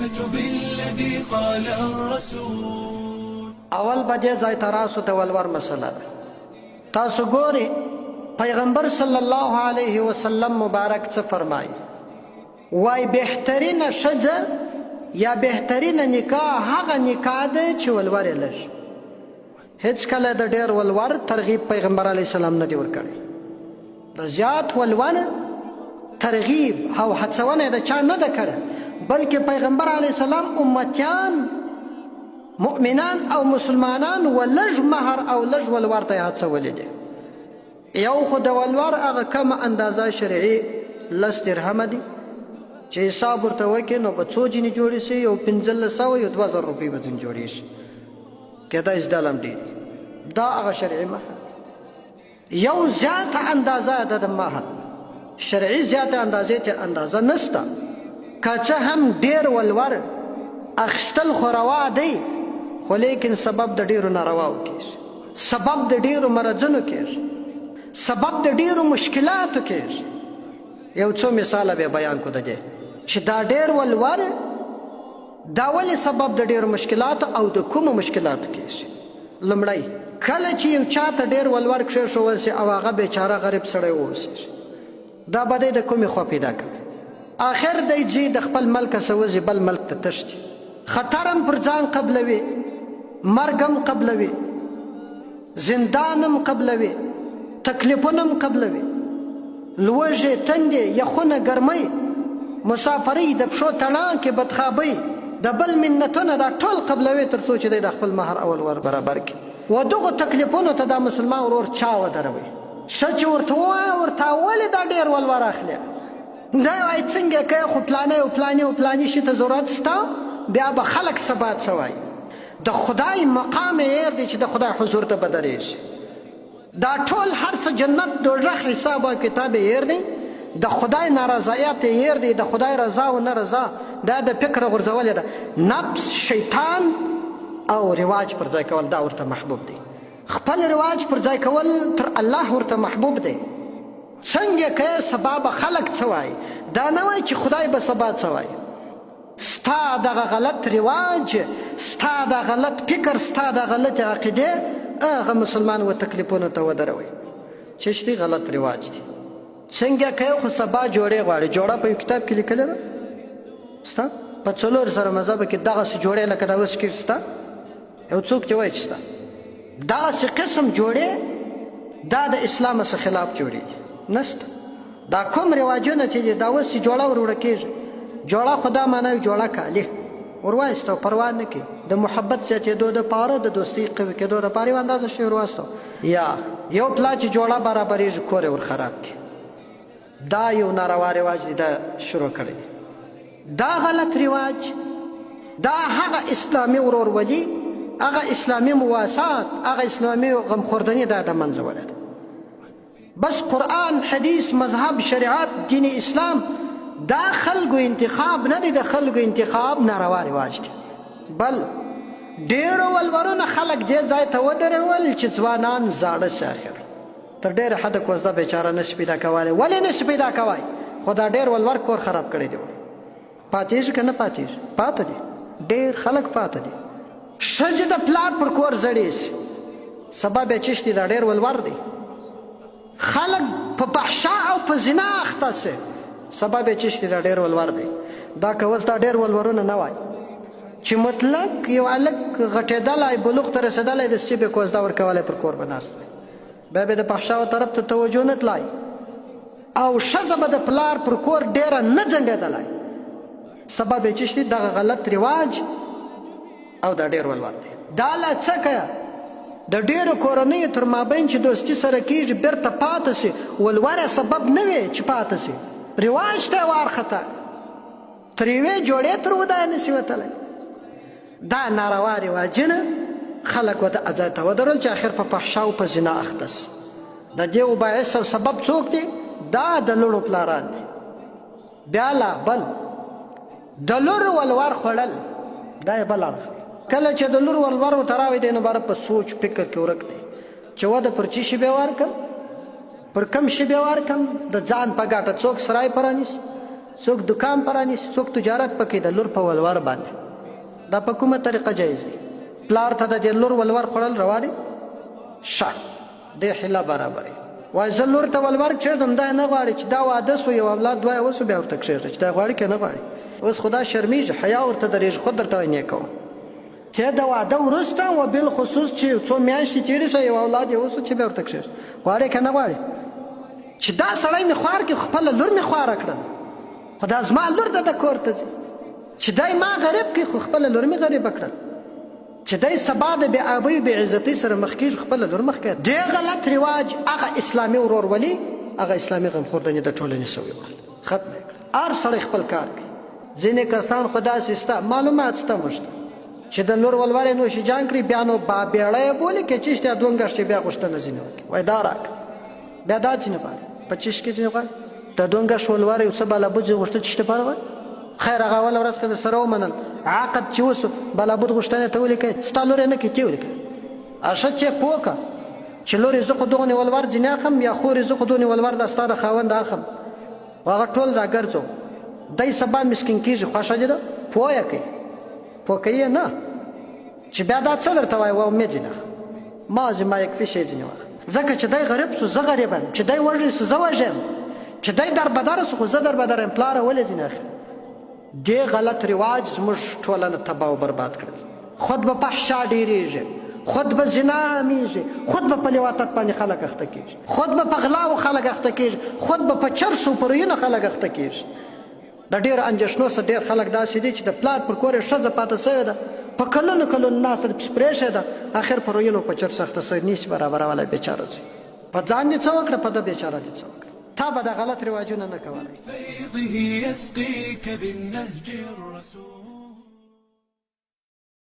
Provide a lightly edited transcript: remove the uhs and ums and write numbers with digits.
آمنت بالذي قال الرسول. اول به دې ځای ته راسو د ولور مسله ده. تاسو ګورئ پیغمبر صلی الله علیه وسلم مبارک څه فرمایي؟ وای بهترینه ښځه یا بهترینه نکاح هغه نکاح ده چې ولور یې لږ. هیڅ کله د ډېر ولور ترغیب پیغمبر علیه السلام نه دی ورکړی. د زیات ولور ترغیب او هڅونه د چا نه ده کړې، بلکې پیغمبر علیه السلام امتیان مؤمنان او مسلمانان ولږ مهر او لږ ولور ته هڅولي دي. یو خو د ولور هغه کمه اندازه شرعي 10 درهمه دي چې حساب ورته وکړي نو به څو ځینې جوړې شي، یو 1500 یو 2000 روپۍ به ځینې جوړې شي، کېدای شي دا هم ډېر دا هغه شرعي مهر. یو زیاته اندازه ده د مهر، شرعي زیاته اندازې ته اندازه نشته. که څه هم ډېر ولور اخیستل خو روا دی، خو لیکن سبب د ډېرو نارواو کېږي، سبب د ډېرو مرضونو کېږي، سبب د ډېرو مشکلاتو کېږي. یو څو مثاله به بیان کو د دې چې دا ډېر ولور دا ولې سبب د ډېرو مشکلاتو او د کومو مشکلاتو کېږي؟ لومړی کله چې یو چا ته ډېر ولور کښېښول شي او هغه بیچاره غریب سړی واوسېږي، دا به دی د کومې خوا پیدا کوي؟ آخر دی ځي د خپل ملکه څه وځي بل ملک ته تښتي، خطر هم پر ځان قبلوي، مرګ هم قبلوي، زندان هم قبلوي، تکلیفونه هم قبلوي، لوږې تندې یخونه ګرمۍ مسافرۍ د پښو تڼاکې بدخوابۍ د بل منتونه دا ټول قبلوي تر څو چې دی د خپل مهر او ولور برابر کړي. و دغو تکلیفونو ته دا مسلمان ورور چا ودروي؟ ښه چې ورته ووایه ورته ولې دا ډېر ولور اخلي؟ دا وایي څنګه کوې خو پلانی او پلانی او پلاني شي ته ضرورت شته، بیا به خلک څه باد څه وایي. د خدای مقام یې هېر دی چې د خدای حضور ته به درېږي. دا ټول هر څه جنت دوژخ حساب او کتاب یې هېر دی، د خدای نارضایت یې هېر دی، د خدای رضا او نه رضا دا د فکر غورځولې ده. نفس، شیطان او رواج پر ځای کول دا ورته محبوب دی. خپل رواج پر ځای کول تر الله ورته محبوب دی. څنګه که سبا به خلک څه وایي، دا نه وایي چې خدای به سبا څه وایي. ستا دغه غلط رواج، ستا د غلط فکر، ستا د غلط عقیدې هغه مسلمان و تکلیفونو ته ودروي چې شتي غلط رواج دی. څنګه که خو سبا جوړې غواړي، جوړه په یو کتاب کې لیکلې ده ستا په 4 سره مذهب کې دغسې جوړې لکه دا اوس کې ستا یو څوک چې وایي چې ستا دغسې قسم جوړې دا د اسلام څخه خلاف جوړې دي نشته. دا کوم رواجونه چې دي دا اوس چې جوړه ور وړه کېږي، جوړه خو دا معنی جوړه کالي ور وایسته او پروا نه کوي. د محبت زیاتېدو دپاره، د دوستۍ قوي کېدو دپاره یو اندازه شی ور واستو، یا یو پلا چې جوړه برابرېږي کور یې ور خراب کړي، دا یو ناروا رواج دی، دا شروع کړی دی. دا غلط رواج، دا هغه اسلامي ورورولي، هغه اسلامي مواسات، هغه اسلامي غمخوردني دا د منځه وړی ده. بس قرآن، حدیث، مذهب، شریعت، دین اسلام دا خلکو انتخاب نه دی، د خلکو انتخاب ناروا رواج دی. بل ډېرو ولورونه خلک دې ځای ته ودرول چې ځوانان زاړه شي، اخر تر ډېره حده کوزده بیچاره نشي پیدا کولی. ولې نشي پیدا کوی؟ خو دا ډېر ولور کور خراب کړی دی. پاتېږي که نه پاتېږي؟ پاته دي، ډېر خلک پاته دي. ښځې د پلار پر کور زړې شي، سبا بیا چشت دی، دا ډېر ولور دی. خلک په فحشا او په زنا اخته شي، سبا بیا چشت دی، دا ډېر ولور دی. دا که اوس دا ډېر ولورونه نه وای چې مطلق یو هلک غټېدلی بلوغ ته رسېدلی د سچې به کوزده ورکولی پر کور به ناست وی، بیا به د فحشاو طرف ته توجه نه تلای، او ښځه به د پلار پر کور ډېره نه ځنډېدلی، سبب یې چشتي دغه غلط رواج او دا ډېر ولور دی. دا لا څه که د ډېرو کورنیو تر مابین چې دوستي سره کېږي بېرته پاته سي، ولوره سبب نه وي چې پاته سي، رواج ته یې وارخطه، تر یوې جوړې تر ودایه نسي وتلی. دا ناروا رواجونه خلک ورته ځای ته ودرول چې اخر په فحشا او په زنا اخته سي. د دې باعث او سبب څوک دی؟ دا د لوڼو پلاران دی. بیا لا بل د لور ولور خوړل، دا یې بل اړخ. کله چې د لور ولور ورته راوي دی نو باره په سوچ فکر کې ورک دی چې وده پر چی شي بیا ورکم، پر کم شي بیا ورکم، د ځان په ګټه څوک سرای پرانیسي، څوک دکان پرانیسي، څوک تجارت پکې د لور په ولور باندې. دا په کومه طریقه جایز دی؟ پلار ته د لور ولور خوړل روا دی؟ ښه دې حله برابرې. وایي زه لور ته ولور کښېږدم، دا نه غواړي چې دا واده سو یو اولاد دوی وسو بیا ورته کښېږده، چې دا غواړي که نه غواړي. اوس خو دا شرمېږي، حیا ورته درېږي. خود درته وایي نیکه وم چې د واده وروسته و بالخصوص چې څو میاشتې تېرې سوه یو اولاد یې وسو چې بیا ورته کښېږده، غواړې که نه غواړي؟ چې دا سړی مې خوار کړي، خپله لور مې خواره کړل، خو دا زما لور ده د کور ته ځي. چې دی ما غریب کړي خو خپله لور مې غریبه کړل. چې دی سبا د بې آبۍ بې عزتۍ سره مخ کېږي، خپله لور مخ کوي. دې غلط رواج هغه اسلامي ورورولي، هغه اسلامي غمخوردنې د ټولنې سوې وه، ختمه یې کړه. هر سړی خپل کار کوي. ځینې کسان خو داسې سته معلومات سته موږ ته چې د لور ولور یې نوشي جان کړي، بیا نو بابېړه یې بولي که چیشت یا دونګش چې بیا غوښتنه ځینې وکړي، وایي دا راکړه، بیا دا ځینې غواړي په چیشت کې ځینې غواړي د دونګش ولور یو څه بالابود ځینې غوښتل چیشت لپاره غواړي. خیر هغه اوله ورځ که در سره ومنل عقد چې وسو بالابود غوښتنې ته ولیکئ، ستا لور یې نه کوي ته یې ولیکئ. ښه چې پوه کړه چې لور یې زه خو دغونې ولور ځینې اخلم، یا خور یې زه خو دغونې ولور دا ستا د خاوند اخلم، هغه ټول راګرځو. دی سبا مسکین کېږي، خوښه دې ده؟ پوه یې کوي، پوه کوي یې نه چې بیا دا څه درته وایي و مې ځینې مازې ما یکفي شی ځینې وخت. ځکه چې دی غریب سو زه غریب یم، چې دی وږی سو زه وږی یم، چې دی دربدره سو خو زه دربدره یم، پلاره ولې ځینې اخلي؟ دې غلط رواج زموږ ټولنه تباه و برباد کړل. خود به فحشا ډېرېږي، خود به زنا عامېږي، خود به په لواطت باندې خلک اخته کېږي، خود به په غلاو خلک اخته کېږي، خود به په چرسو پرویونو خلک اخته کېږي. د ډېرو اندېښنو سره ډېر خلک داسې دي چې د پلار پر کور یې ښځه پاته سوې ده، په کلونو کلونو ناست پرېښې ده، اخر پرویونو په چرسو اخته سوی، نشي برابرولی، بېچاره ځي. په ځان دې څه وکړه، په ده بېچاره دې څه وکړه. تا به دا غلط رواجونه نه کولای. فيضه يسقيك بالنهج الرسول.